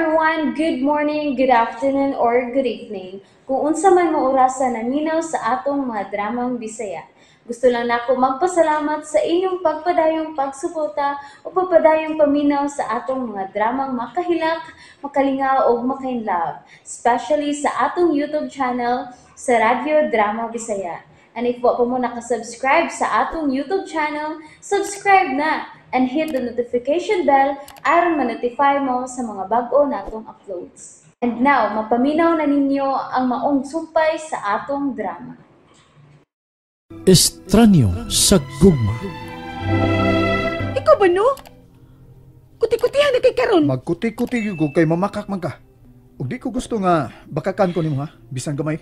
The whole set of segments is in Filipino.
everyone, good morning, good afternoon, or good evening. Kung unsa man mo orasan naminaw sa atong mga dramang Bisaya. Gusto lang nako magpasalamat sa inyong pagpadayong pagsuporta o pagpadayong paminaw sa atong mga dramang makahilak, makalingaw o makainlove, especially sa atong YouTube channel sa Radyo Drama Bisaya. And if wa pa mo nakasubscribe sa atong YouTube channel, subscribe na and hit the notification bell aron ma-notify mo sa mga bag-o natong uploads. And now, mapaminaw na ninyo ang maong sumpay sa atong drama. Estranyo sa gugma. Ikaw ba no? Kuti-kutihan na kay karon. Magkuti-kuti ko kay mamakak man ka. Ug di ko gusto nga bakakan ko nimo ha, bisan gamay.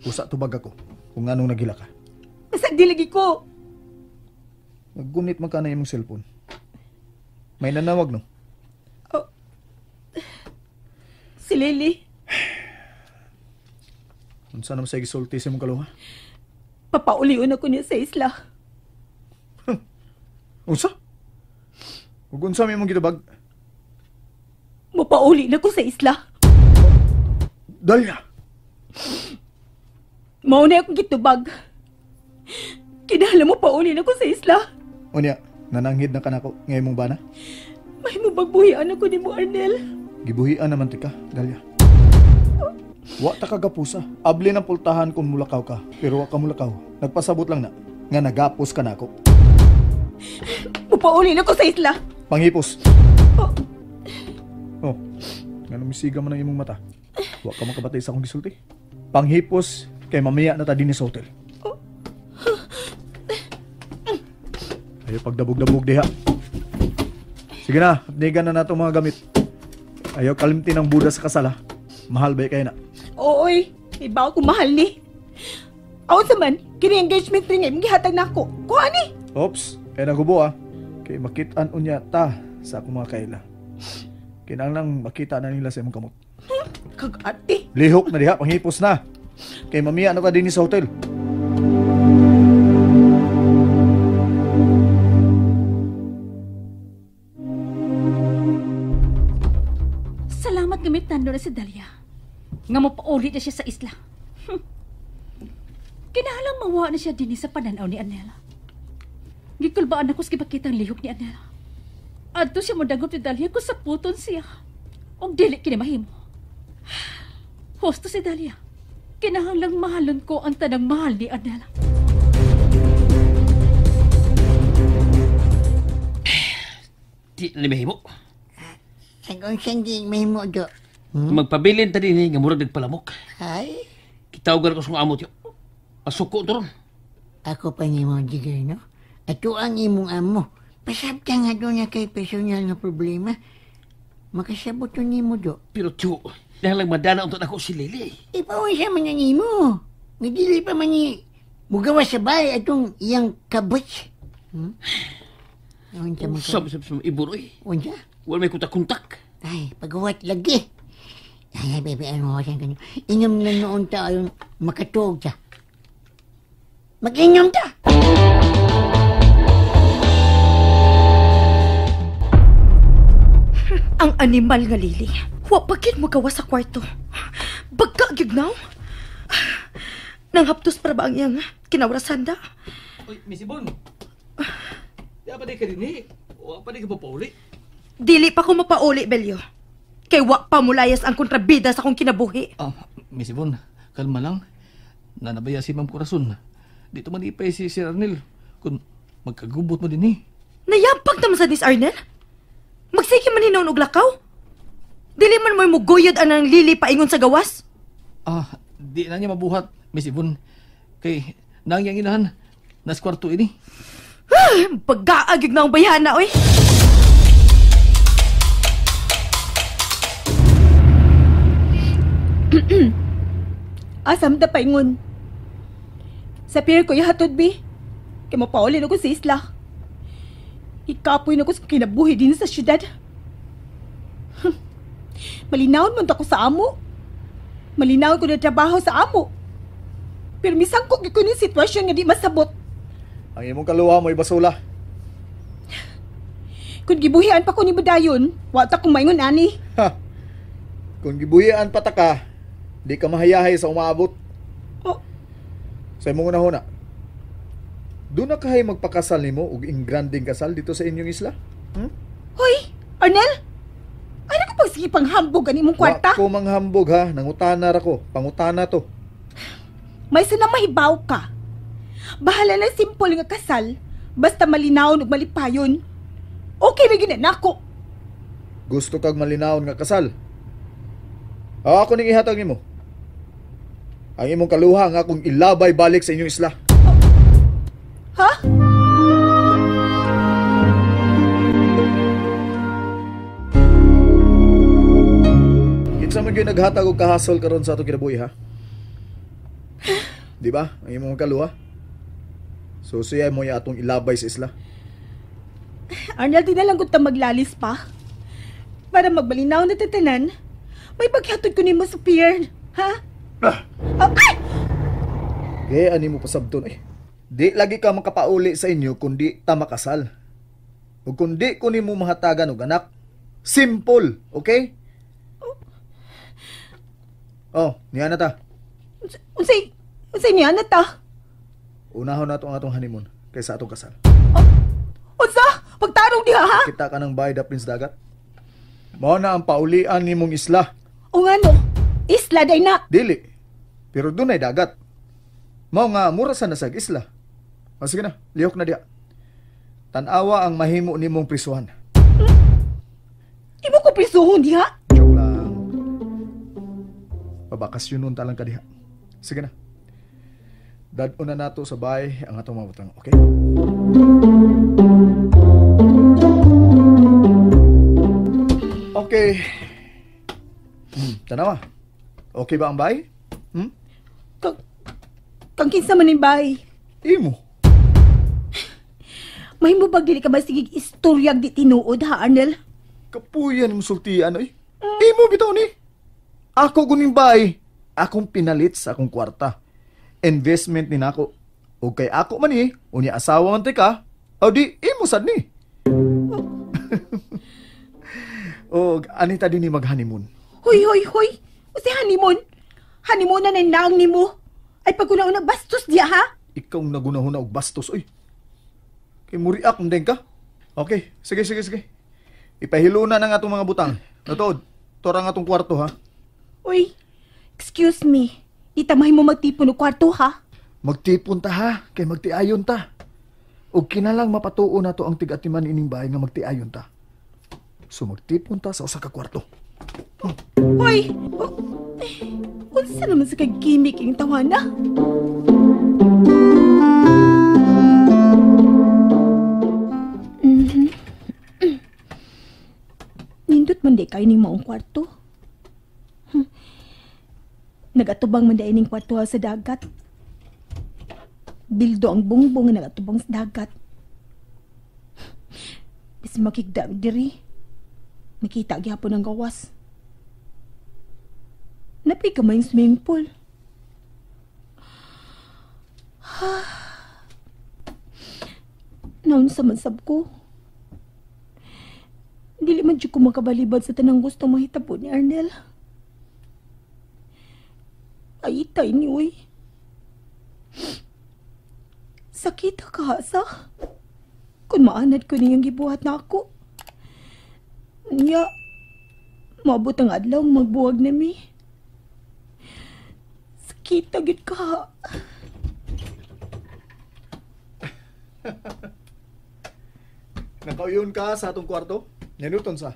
Usa tubag ako kung anong nagila ka. Asa di lagi ko. Naggunit man ka na imong cellphone. May nanawag no? Oh. Si Lily. Unsa naman sa gisulti sa imong kalunga? Papaulion ako niya sa isla. Unsa? Ug unsa may imong gitubag? Mapauli na ko sa isla. Dalia. Mao na akong gitubag. Kinahanglan mo pauli na ko sa isla. Unya, nananghid na kanako ngay imong bana? May mo bagbuhian ako ni mo, Arnel. Gibuhian naman tika, Dalia. Wa ta kagapusa. Abli ng pultahan kung mulakaw ka, pero wa ka mulakaw. Nagpasabot lang na nga nagapos ka nako. Mapauli na ko sa isla. Panghipos. Oh. Oh. Ngano misiga man ang imong mata? Wa ka makabatay sa akong gisulti. Panghipos kay mamaya na ta dinhi sa hotel. Ayaw pagdabog-dabog diha. Sige na, upnigan na nato mga gamit. Ayaw kalimti ng Buda sa kasala. Mahal ba kayo na? Ooy, iba ako mahal ni. Awan sa man, kini-engagement ring ay gihatag na ako. Kuha ni. Oops, kaya nagubo ah. Kay makitaan unya ta sa akong mga kaila. Kinahanglang makita na nila sa imong kamot. Kag-ati. Lihok na diha, panghipos na. Kay mamaya na ta dinhi sa hotel. Salamat gamit nando na si Dalia. Nga mapauli na siya sa isla. Kinahanglang mawa na siya din sa pananaw ni Anela. Gikulbaan ako sa kibakitang lihok ni Anela. Adto siya modagot ni Dalia kung sa puton siya. Og dili kinamahimo. Husto si Dalia. Kinahanglang mahalon ko ang tanang mahal ni Anela. Di na mahimo. Kung sindi may mo do. Magpabilin ta din nga murag nagpalamok. Ay, Kitawgan ko sa amot yo. Asuko to ron. ako pa ni mo digay, no? Ato ang imong amo. Pasabta nga doon na kay personal na problema. Makasabot to ni mo do. Pero tiyo, dahil lang madana unto ako si Lily. Ipawan siya man ni mo. Nagdili pa man ni mugawa sa bahay atong iyang kabuts. Unsa mo ka? Sabi iburoy. Unsa? Wala may kuntak-kuntak. Ay, pagawat lagi. Ay, bebe, ano ko siyang kanyo. Inom na noon ta yung makatuog ta. Mag-inom ta! Ang animal nga Lily. Wa pagkit mo gawa sa kwarto. Bagka gignaw. Nang haptos para ba ang iyang kinawrasan da? Uy, Miss Ibon. Di pa di ka din eh. O pa di ka papauli. Dili pa ko mapauli, Belyo. Kay wa pa mulayas ang kontrabida sa akong kinabuhi. Miss Yvonne, kalma lang. Nanabaya si Ma'am Corazon. Dito man ipay si Sir Arnel. Kung magkagubot mo din eh. Nayampag naman sa dis Arnel. Magsiki man hinong og lakaw. Dili man mo'y muguyod anang Lily paingon sa gawas. Di na niya mabuhat, Miss Yvonne. Kay nangyang inahan, nas kwarto ini. Pagkaagig na ang bayana, oy. Asam da paingon. Sa pier ko ihatod, bi. Kaya mapaulin ako sa isla. Ikapoy na ko sa kinabuhi din sa syudad. Malinawon man ako sa amo. Malinaw ko na trabaho sa amo. Pero misangkot ko ni sitwasyon nga di masabot. Ang imong kaluwa mo ibasula. Kung gibuhian pa ko ni Badayon, wata kong maingon ani. Ha! Kung gibuhian pa ta ka, di ka mahayahay sa umaabot. Oh, Sa imong una-una, doon na kahay magpakasal nimo ug ingranding kasal dito sa inyong isla? hoy, Arnel! Ano ko pag sige panghambog ani mong kwarta? Wa ko manghambog ha, nangutana ra ko, pangutana to. May sanang mahibaw ka. Bahala na simple nga kasal, basta malinaw ug malipayon. Okay na ginan nako. Gusto kag malinawon nga kasal? Ako ning ihatag nimo. Ang imong kaluha nga akong ilabay balik sa inyong isla. Ha? Kinsa man gyud naghatag og kahasol karon sa atong kinabuhi ha? Di ba? Ang imong kaluha. So siya mo ya atong ilabay sa isla. Arnel, di na lang gud ta maglalis pa. Para magbalinaw na tatanan, may paghatod ko nimo sa pier. Ha? Ay! Kaya ani mo pasabton eh. Di lagi ka makapauli sa inyo kundi ta makasal. O kundi ko nimo mahatagan og anak. Simple, okay? Oh, niya na ta. Unsay niya na ta? Unahon na ang atong honeymoon kaysa atong kasal. Unsa? Pagtarong diha ha? Kita ka ng bayad Prince Dagat. Mao na ang paulian nimong isla. O ngano? Isla day na. Dili. Pero doon ay dagat. Mao nga mura sa nasag isla. O sige na, lihok na diha. Tanawa ang mahimo nimong prisuhan. Imo ko prisuhon diha? Joke lang. Pabakasyonon talang ka diha. Sige na. Dadon na nato sa bahay ang atong mga butang, okay? Okay. Tanawa. Okay ba ang bahay? Kang kinsa man ning bahay. Imo. Mahimo bag dili ka masigig istoryag di tinuod ha, Arnel? Kapuyan mo sultian ay. Imo bitaw ni. Ako kuning bahay. Akong pinalit sa akong kwarta. Investment ni nako. O kay ako man ni, unya asawa man ka, o di imo sad ni. O anita din ni mag-honeymoon. Hoy! O si honeymoon? Honeymoon na naang nimo. Ay paguna-una bastos diya ha? Ikaw nagunahuna og bastos oy. Kay muriak mo din ka. Okay, sige. Ipahilo na ng atong mga butang. Natuod, tora nga atong kwarto ha. Uy, excuse me. Itamay mo magtipon og kwarto ha? Magtipon ta ha, kay magtiayon ta. Og kinalang mapatuo na to ang tig-atiman ining bahay nga magtiayon ta. So magtipon ta sa usa ka kwarto. Hoy! Unsa naman sa kagimik ang tawana? Nindot man di kayo ni maong kwarto. Nagatubang man di ining kwarto sa dagat. Bildo ang bungbong nga nagatubang sa dagat. Bis makigda diri. Nakita gyapon ang gawas. Napay ka may swimming pool. Naon sa mansab ko. Dili man dyan ko makabalibad sa tanang gusto mahitabo ni Arnel. Ayitay ni uy. Sakit ka sa. Kung maanad ko niyang gibuhat na ako. Niya, maabot ang adlaw magbuwag na mi. Sakit agad ka. Nakauyon ka sa atong kwarto? Yanuton sa.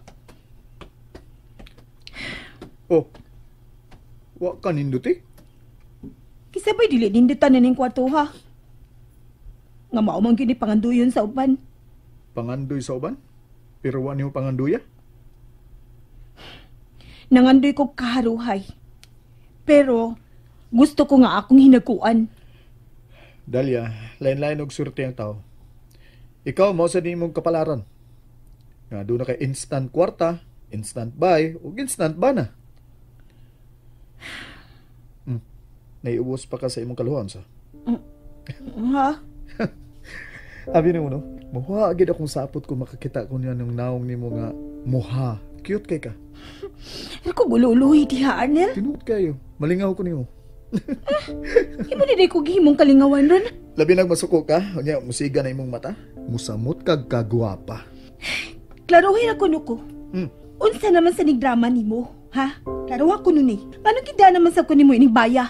Oh. Wa ka ninduti? Kisabay dili nindutan na ning kwarto ha. Nga maumang gini panganduyon sa uban. Pangandoy sa uban? Pero wa niyo panganduya? Nangandoy ko kaharuhay. Pero gusto ko nga akong hinaguan. Dalia, lain-lain og surte ang tao. Ikaw mo sa nimong kapalaran. Nga doon na kay instant kwarta, instant buy, o instant bana. Naiubos pa ka sa imong kaluhan sa. Ha? Abi na mo no? Mawa agad akong sapot kung makakita ko niya ng naong ni mo nga muha. Cute kay ka. Ano ko bululuhi diha, Arnel? Tinuod kayo. Malingaw ko niyo. Imo ni ko gihimong kalingawan ron. Labi nang masuko ka, unya musiga na imong mata. Musamot kag kagwapa. Klaruhin ako nuko. Hmm. Unsa naman sa nigdrama nimo, ha? Klaro ako nun eh. Anong kida naman sa kunin mo ining baya?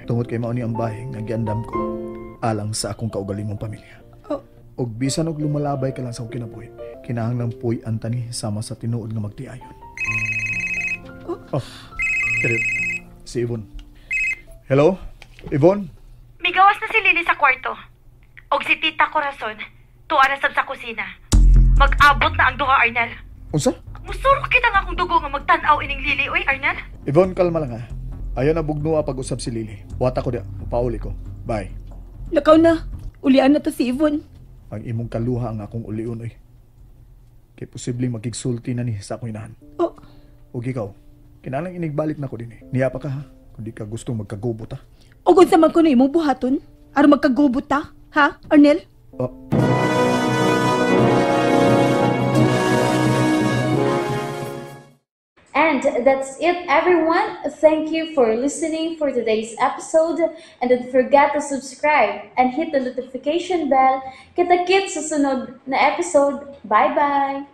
Tungod kay mao ni ang bahay nga giandam ko alang sa akong kaugalingong pamilya. Oh, Og bisan og lumalabay ka lang sa akong kinabuhi, kinahanglang puy antani sama sa tinuod nga magtiayon. Oh, kaya si Yvonne. Hello, Yvonne? Migawas na si Lily sa kwarto. Og si Tita Corazon, tuwa na sab sa kusina. Mag-abot na ang duha, Arnel. Unsa? Musurok kita nga kung dugo nga magtanaw ining Lily, oy, Arnel. Yvonne, kalma lang ha. Ayaw na bugnuwa pag-usap si Lily. Wata ko dia, pauli ko. Bye. lakaw na. Ulian na to si Yvonne. Ang imong kaluha ang akong uliun, oy. Kay posibleng magigsulti na ni sa akong inahan. Oh, Og ikaw, kinalang inigbalik na ko din eh. Niya pa ka ha, kung di ka gustong magkagubot ha. ugod sa man ko na imong buhaton. Aron magkagubot ta, ha, Arnel? Oh. And that's it, everyone. Thank you for listening for today's episode. And don't forget to subscribe and hit the notification bell. Kita-kits sa sunod na episode. Bye-bye!